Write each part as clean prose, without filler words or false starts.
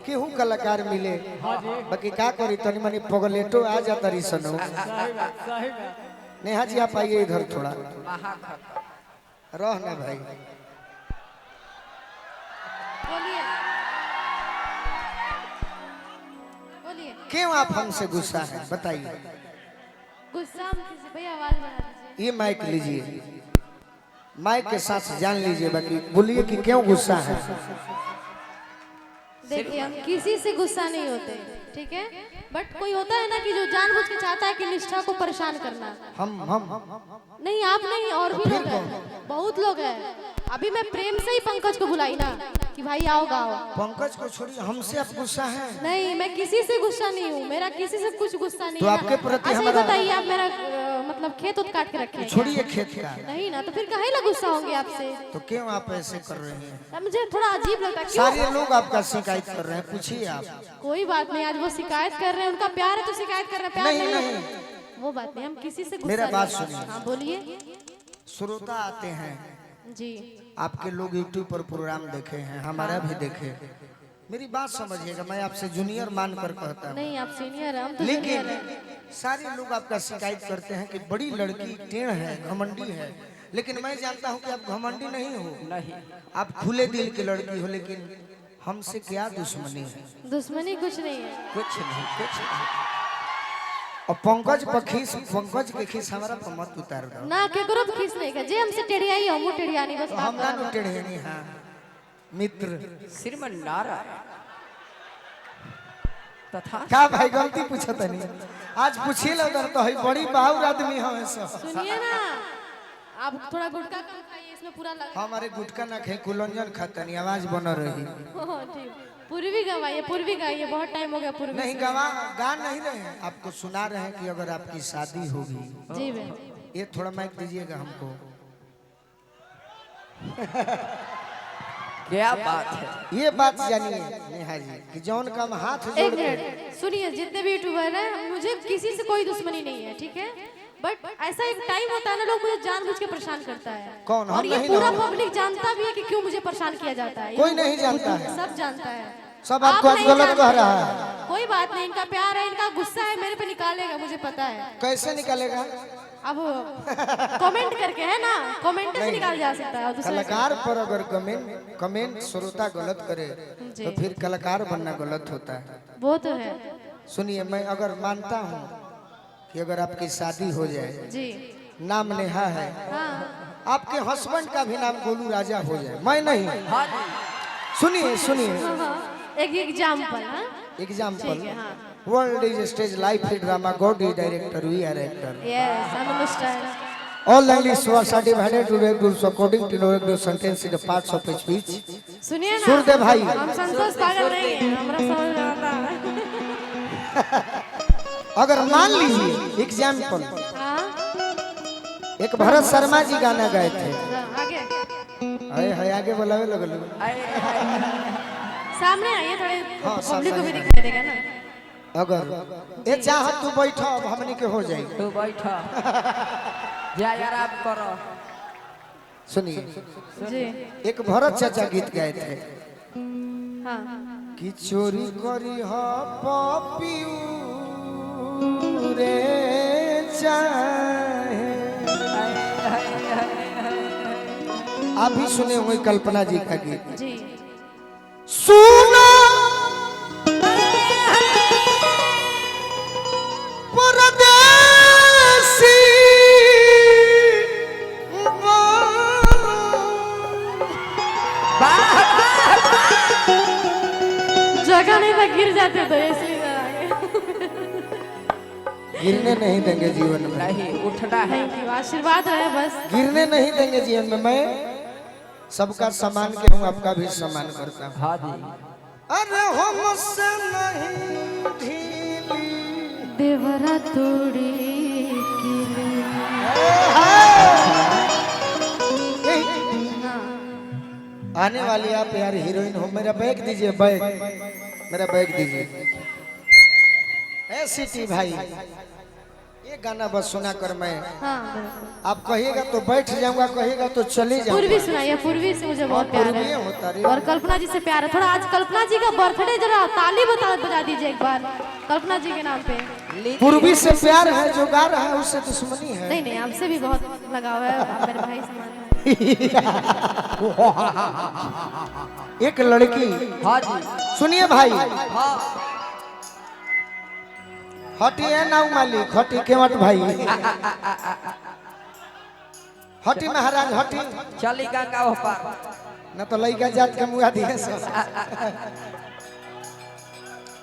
केहू कलाकार मिले बाकी का करी तनी मनी पगलेटो आ जाता रही सनो। नेहा जी आप आइए इधर थोड़ा रह ना भाई। क्यों आप हमसे गुस्सा है बताइए। गुस्सा भैया आवाज बढ़ा दीजिए। ये माइक लीजिए, माइक के साथ जान लीजिए बाकी बोलिए कि क्यों गुस्सा है। देखिए हम किसी से गुस्सा नहीं होते ठीक है, बट कोई होता है ना कि जो जानबूझ के चाहता है कि निष्ठा को परेशान करना। हम नहीं आप नहीं और भी लोग हैं, बहुत लोग हैं। अभी मैं प्रेम से ही पंकज को बुलाई ना कि भाई आओ गाओ। पंकज को छोड़िए, हमसे आप गुस्सा है? नहीं मैं किसी से गुस्सा नहीं हूँ, मेरा किसी से कुछ गुस्सा नहीं तो है। आपके प्रति अच्छा हमारा बताइए आप मेरा मतलब खेत उत काट के रखे हैं? छोड़िए खेत का। नहीं ना तो फिर काहे ला गुस्सा होंगे आपसे? तो क्यों आप ऐसे कर रहे हैं? मुझे थोड़ा अजीब लगता है। क्यों? सारे लोग आपका शिकायत कर रहे हैं, पूछिए आप। कोई बात नहीं, आज वो शिकायत कर रहे हैं, उनका प्यार है तो शिकायत कर रहे हैं। प्यार नहीं वो बात नहीं, हम किसी से गुस्सा मेरा बात नहीं। सुनिए। हाँ बोलिए। श्रोता आते हैं जी आपके लोग यूट्यूब पर प्रोग्राम देखे हैं, हमारा भी देखे। मेरी बात समझिएगा, मैं आपसे जूनियर मानकर कहता हूँ। नहीं आप सीनियर हैं, हम तो लेकिन जूनियर हैं। सारे लोग आपका शिकायत करते हैं कि बड़ी लड़की टेढ़ है, घमंडी है। लेकिन मैं जानता हूँ कि आप घमंडी नहीं हो, नहीं आप खुले दिल की लड़की हो। लेकिन हमसे क्या दुश्मनी है? दुश्मनी कुछ नहीं है। कुछ नहीं, कुछ नहीं। और पंकज पर खीस, पंकज के खीस हमारा पर मत उतार दो ना केकरो पे खीस नहीं का जे हमसे टेढ़ियाई हम टेढ़ियानी बस। हम ना टेढ़े नहीं। हाँ मित्र श्रीमन नारायण तथा का भाई गलती पूछत नहीं, आज पूछिए लो तो है बड़ी बाहुर आदमी है सब। सुनिए ना आप थोड़ा गुटखा कम खाइए, इसमें पूरा लगा। हमारे गुटखा ना खाए, कुलंजन खाता नहीं, आवाज बना रही। ठीक पूर्वी गवाइए, पूर्वी गाइए, बहुत टाइम हो गया पूर्वी। नहीं गा नहीं रहे हैं, आपको सुना रहे हैं कि अगर आपकी शादी होगी। जी भाई ये थोड़ा माइक दीजिएगा हमको। क्या बात है। ये बात जानिए नेहा जी कि जौन काम हाथ जोड़ एक के मिनट सुनिए, जितने भी यूट्यूबर हैं मुझे किसी से कोई दुश्मनी नहीं है ठीक है, बट ऐसा एक टाइम होता है ना लोग मुझे जानबूझ के परेशान करता है। कौन? हम और ये नहीं पूरा ना। पब्लिक जानता भी है कि क्यों मुझे परेशान किया जाता है। कोई नहीं जानता है, सब जानता है। सब आपको आप आज नहीं गलत जानते। कह रहा है। कोई बात नहीं, इनका प्यार है, इनका गुस्सा है, मेरे पे निकालेगा मुझे पता है। कैसे निकालेगा? अब कमेंट करके है ना, कमेंट से निकाल जा सकता है। और दूसरे से- कलाकार पर अगर कमेंट श्रोता गलत करे तो फिर कलाकार बनना गलत होता है। वो तो है। सुनिए, मैं अगर मानता हूँ कि अगर आपकी शादी हो जाए, जी नाम नेहा है, हाँ आपके हस्बैंड का भी नाम गोलू राजा हो जाए, मैं नहीं। हाँ जी सुनिए सुनिए हाँ, एक एग्जाम्पल। हाँ एग्जाम्पल, ठीक है, हाँ। World is stage life drama, God is director, we are actor. Yes I understand. All languages words are divided to rules according to the sentence in the parts of speech. सुनिए ना, सुर दे भाई। हम संतोष पागल नहीं है, हमरा समझ में आता है। अगर मान लीजिए एग्जाम्पल, हाँ एक भरत शर्मा जी गाना गाए थे। आगे हाय आगे बुलावे लगल। सामने आइए, थोड़े हाँ, पब्लिक को भी सामने दिखाई देगा ना। अगर ये चाह तू बैठो, अब हमनी के हो जाएगी। तू बैठा जा यार आप करो। सुनिए, जी एक भरत चाचा गीत गाए थे हाँ कि चोरी करी हो पपियू रे चाहे। आप भी सुने होंगे कल्पना जी का गीत। जी सुनो परदेसी जगह नहीं था, गिर जाते तो इसलिए आगे। गिरने नहीं देंगे जीवन में, नहीं उठना है। थैंक यू, आशीर्वाद रहे बस। गिरने नहीं देंगे जीवन में। मैं सबका सम्मान के हूँ, आपका भी सम्मान करता हूँ। हाँ जी अरे हमसे नहीं ढीली देवरा तोड़ी आने वाली आप यार हीरोइन हो। मेरा बैग दीजिए, बैग, मेरा बैग दीजिए। ए सिटी भाई, ये गाना बस सुना कर मैं, हाँ बिल्कुल। आप कहिएगा तो बैठ जाऊंगा, कहिएगा तो चले पूर्वी जाऊंगा। सुनाइए, पूर्वी से मुझे बहुत प्यार पूर्वी है होता रे। और कल्पना जी से प्यार है। थोड़ा आज कल्पना जी का बर्थडे, जरा ताली बजा दीजिए एक बार कल्पना जी के नाम पे। पूर्वी से प्यार है, जो गा रहा है उससे दुश्मनी है। नहीं नहीं, आपसे भी बहुत लगाव है, आप मेरे भाई समान है। एक लड़की, हाँ जी, सुनिए भाई, हाँ हटी है नाउ मालिक, हटी केवट भाई, हटी महाराज हटी, चली गंगा हो पार। न तो लड़का जात के मुआ दिए सब।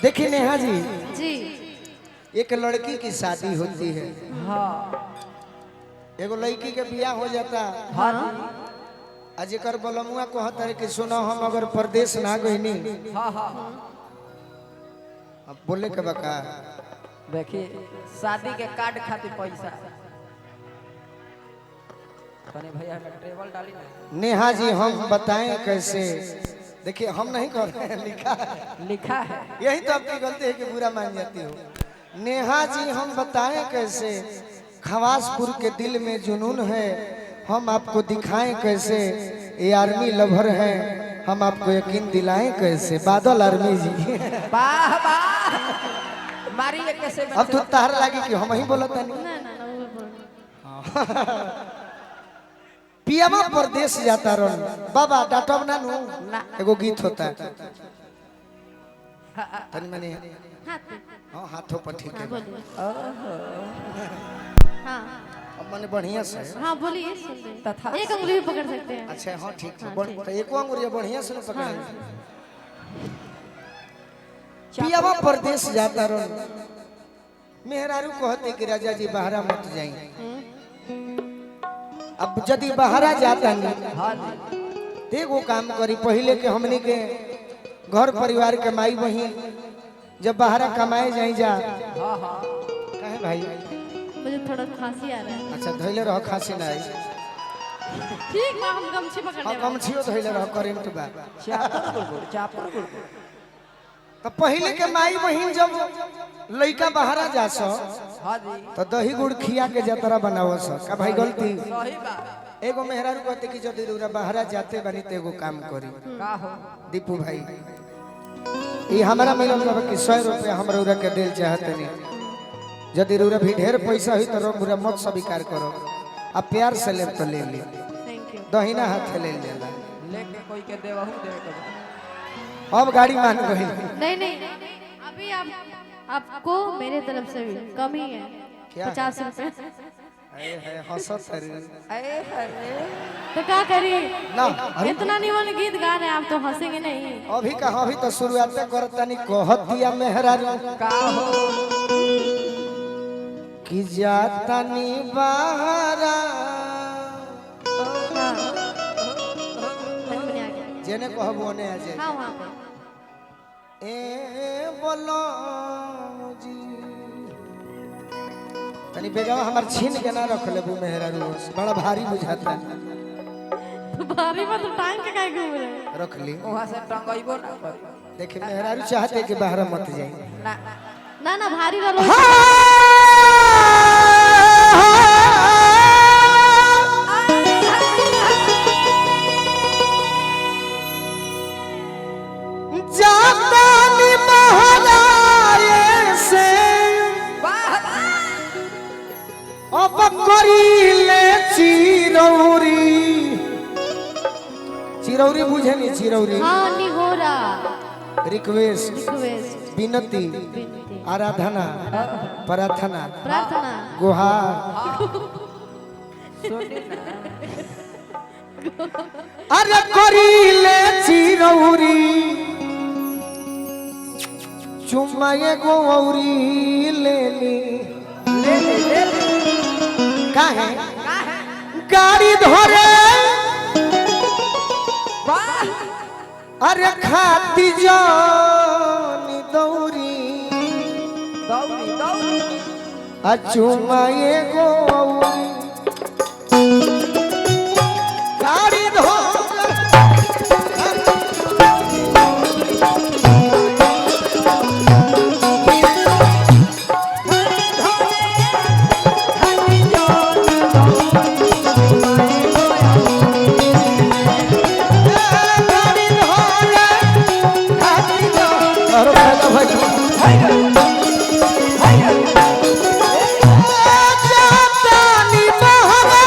देखिए नेहा जी, जी एक लड़की की शादी होती है, हाँ एगो लड़की के बियाह हो जाता, हाँ जी, अजेकर बलमुआ कहता है कि सुनो हम अगर परदेश ना गईनी, हाँ हाँ। अब बोले के बका देखिए शादी के कार्ड खातिर पैसा तने भैया में ट्रेवल डाली ना। नेहा जी हम बताएं कैसे, देखिए हम नहीं कर रहे हैं, लिखा है, लिखा है। यही तो आपकी गलती है कि बुरा मान जाती हो। नेहा जी हम बताएं कैसे, खवासपुर के दिल में जुनून है, हम आपको दिखाएं कैसे, ये आर्मी लवर है, हम आपको यकीन दिलाएं कैसे। बादल आर्मी जी वाह वाह, मारी एक कैसे अब तो तार लागी कि हम ही बोलत नहीं। ना ना ना, वो बोल पियामा परदेश जाता रन बाबा डाटब ना नु, ना। एगो गीत होता है तनी मनी, हाथ पे। हां हाथों पर ठीक हाँ है, बोलिए। हाँ अब मने बढ़िया से। हाँ बोलिए, सुन रहे हैं। तथा एक उंगली भी पकड़ सकते हैं। अच्छा हाँ ठीक है, हाँ, बड़ ठीक। तो एको अंगुरिया बढ़िया से पकड़े। हाँ। पियावा परदेश जाता रन, मेहरारू कहते कि राजा जी बहरा मत जाई, अब यदि बहरा जाता नहीं हाँ जी, देखो काम करी, पहले के हमनी के घर परिवार के माई बहिन जब बहरा कमाए जाई जा, हाँ हाँ, कहे भाई मुझे थोड़ा खांसी आ रहा है। अच्छा धैले रह, खांसी ना आई, ठीक है, हम गमछी पकड़ हाँ लेंगे। गमछियो धैले रह, करेंट बा। चापर गुड़गुड़, चापर गुड़गुड़। तो पहले के माई बहिन जब लइका बहरा जा सो हाँ जी, तो दही गुड़ खिया के जतरा बनावो सो, का भाई गलती। सही बात। एगो मेहरारू कहते कि यदि रउरा बहरा जाते बनी तो एगो काम करी, का हो, दीपू भाई ये हमारा मिलल बा कि 100 रुपया हम रउरा के दिल चाहते नहीं, यदि रउरा भी ढेर पैसा हुई तो रउरा मत स्वीकार करो, अब प्यार से ले तो ले ली, थैंक यू। दहिना हाथ ले लेला, लेके कोई के देवहू देवे के बा। अब गाड़ी मान गई। नहीं नहीं, अभी आपको मेरे तरफ से भी कम ही है, क्या? 50 रुपए। है हंसत है अरे अरे, तो क्या करी, ना, अरे इतना निमन गीत गा रहे हैं आप तो हंसेंगे नहीं। अभी कहा, अभी तो शुरुआत करता नहीं, कहत दिया मेहरारू का हो, कि जाता नी बहरा, हाँ तनी आ गया। जेने कहबो ने आ जाए, हाँ वहाँ पे ए बोलो जी तनी बेगावा हमार छीन के ना रख लेबू मेहरारू, बड़ा भारी बुझाता, तो भारी में तो टांग के काहे घूम रहे हैं? रख ली। वहाँ से टंगइबो ना करी। देखिए मेहरारू चाहते कि बाहर मत जाए, ना ना ना भारी वालों जाता नी बहरा से अब करी ले चिरौरी, चिरौरी बुझे नहीं, चिरौरी हाँ निहोरा, रिक्वेस्ट, रिक्वेस्ट, विनती, विनती, आराधना, प्रार्थना, प्रार्थना, गुहार, सुनी ना, अरे करी ले चिरौरी, चुम्मा ये गौरी ले ली, ले ले ले ले, काहे का है, गाड़ी धोरे, वाह, अरे खाती जानी दौरी, दौड़ी दौड़ी, चुम्मा ये गौरी, गाड़ी धोरे फायदा भाई जातानी बहरा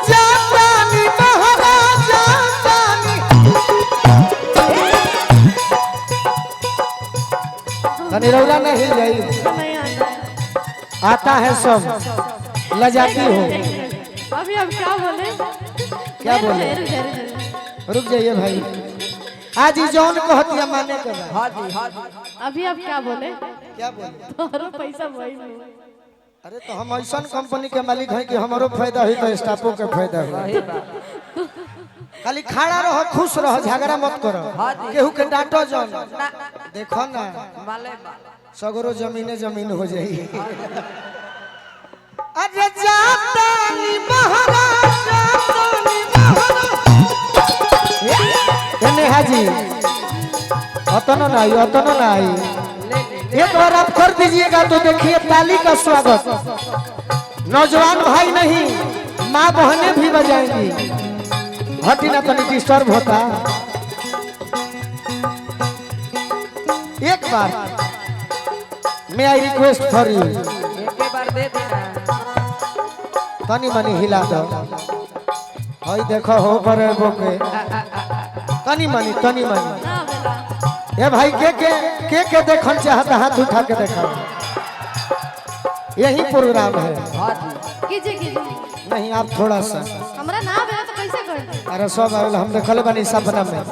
जातानी बहरा जातानी तनी रौला नहीं हिल जाई नहीं आता आता है सब लजाती हो अभी अब क्या बोले क्या बोले? रुक जाइए भाई आज ही जौन कहतिया माने के बा हाँ जी हाँ जी अभी अब क्या बोले क्या बोले तोहरो पैसा वही अरे तो हम ऐसा कंपनी के मालिक हैं कि हमारो फायदा हुई तो स्टाफों के फायदा हुई सही बात खाली खड़ा रहो खुश रहो झगड़ा मत करो हाँ जी। केहू के डांटो जौन देखो ना माले सगरो जमीने जमीन हो जाई अरे जातानी बहरा जातानी बहरा कने हाजी अतनो ना आई एक बार आप कर दीजिएगा तो देखिए ताली का स्वागत नौजवान भाई नहीं माँ बहनें भी बजाएंगी हटी ना तनी डिस्टर्ब होता एक बार मैं आई रिक्वेस्ट फॉर यू एक बार दे देना तनी मनी हिला दो हई देखो हो पर बोके तनी मनी ना बेला ए भाई के देखल चाहता हाथ उठा के देखा यही प्रोग्राम है हाँ जी कीजिए नहीं आप थोड़ा सा हमरा ना बेला तो कैसे कर अरे सब आवेल हम देखल बानी सपना में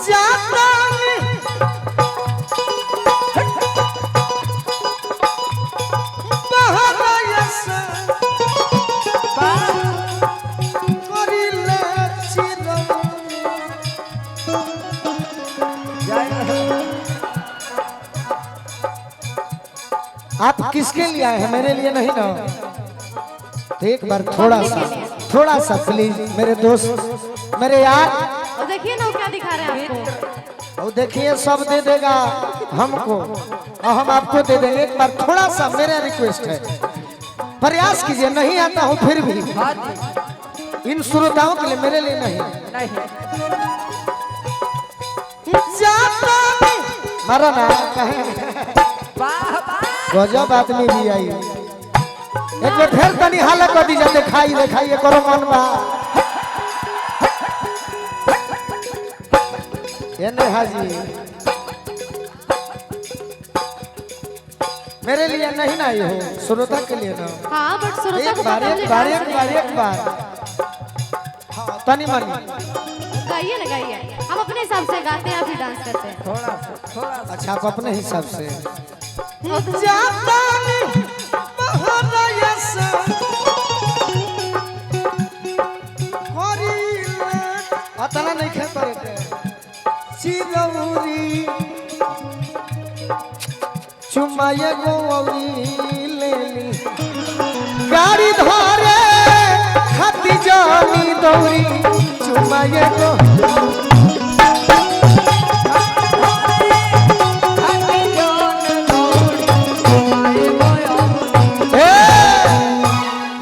जातानी बहरा यसा करिले चिरम आप किसके लिए आए हैं मेरे लिए नहीं ना तो एक बार थोड़ा सा प्लीज मेरे दोस्त मेरे यार और देखिए ना वो क्या दिखा रहे हैं आपको और देखिए सब दे देगा हमको और हम आपको दे देंगे एक बार थोड़ा सा मेरा रिक्वेस्ट है प्रयास कीजिए नहीं आता हूँ फिर भी हाँ जी इन श्रोताओं के लिए मेरे लिए नहीं नहीं जातानी मारा ना कहे वाह वाह गजब आदमी भी आई एक बार फिर तनी हाला कर दी जाते खाई करो मन बा ये नहीं हाजी मेरे लिए नहीं ना ये हो श्रोता के लिए ना हाँ बट सुनो एक बार हाँ तनी मनी गाइए ना गाइए हम अपने हिसाब से गाते हैं फिर डांस करते हैं थोड़ा सा अच्छा आप अपने हिसाब से वो तो- जातानी बहरा यसा करिले अतना नहीं खे करे चिरौरी चुमाए गोरी लेली गाड़ी धरे खाती जानी दौरी चुमाए गो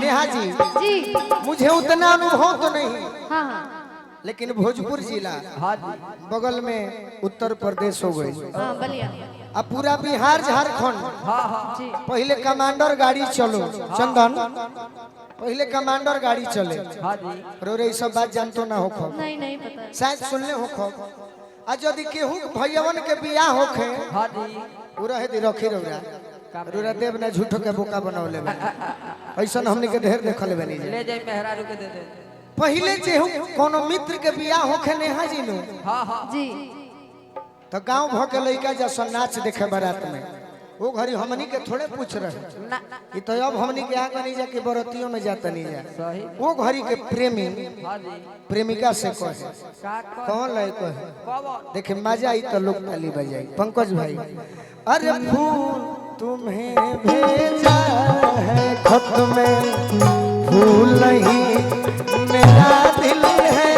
नेहा जी जी मुझे उतना अनुभव तो नहीं हाँ हाँ लेकिन भोजपुर जिला हाँ जी बगल में उत्तर प्रदेश हो गई हाँ बलिया अब पूरा बिहार झारखंड हाँ हाँ जी पहले कमांडर गाड़ी चलो चंदन पहले कमांडर गाड़ी चले हाँ जी रो रे सब बात जानतो ना हो खब नहीं नहीं पता है। शायद सुनले हो खब आज यदि केहू भैयावन के बियाह होखे हाँ जी उ रहे दी रखी रौरा रुरा देव ने झूठो के बोका बनौले बा ऐसा हमने के ढेर देखल बनी ले जाए मेहरारू के दे दे पहले जेहू कोनो मित्र के बियाह होखे नेहा जी नु हाँ हाँ जी तो गांव भ के लइका जैसा नाच देखे बारात में वो घड़ी हमनी के थोड़े पूछ रहे ना कि तो अब हमनी के आगे नहीं जाके बरतियों में जाता नहीं जा सही वो घड़ी के प्रेमी हाँ जी प्रेमिका से कहे का कौन लय कहे कब देखे मजा आई तो लोग ताली बजाई पंकज भाई अरे फूल तुम्हें भेजा है खत में फूल नहीं मेरा दिल है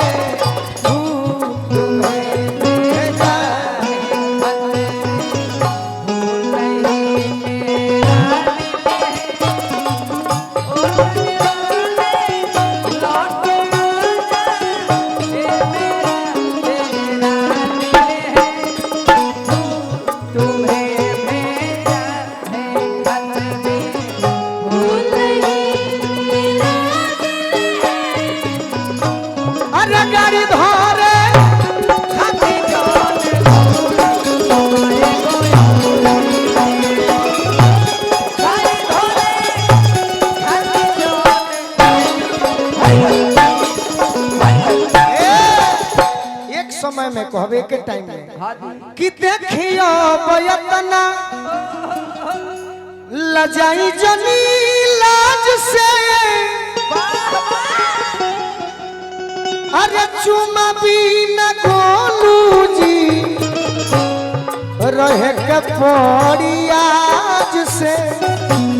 फूल तुम्हें भेजा है अरे गाड़ी धरे खाती जाने एक समय में कहबे के टाइम में हाँ जी कि देखियो बयतना लजाई जनी लाज से अरे चुमा बिना गोलू जी रहे के पड़ी आज से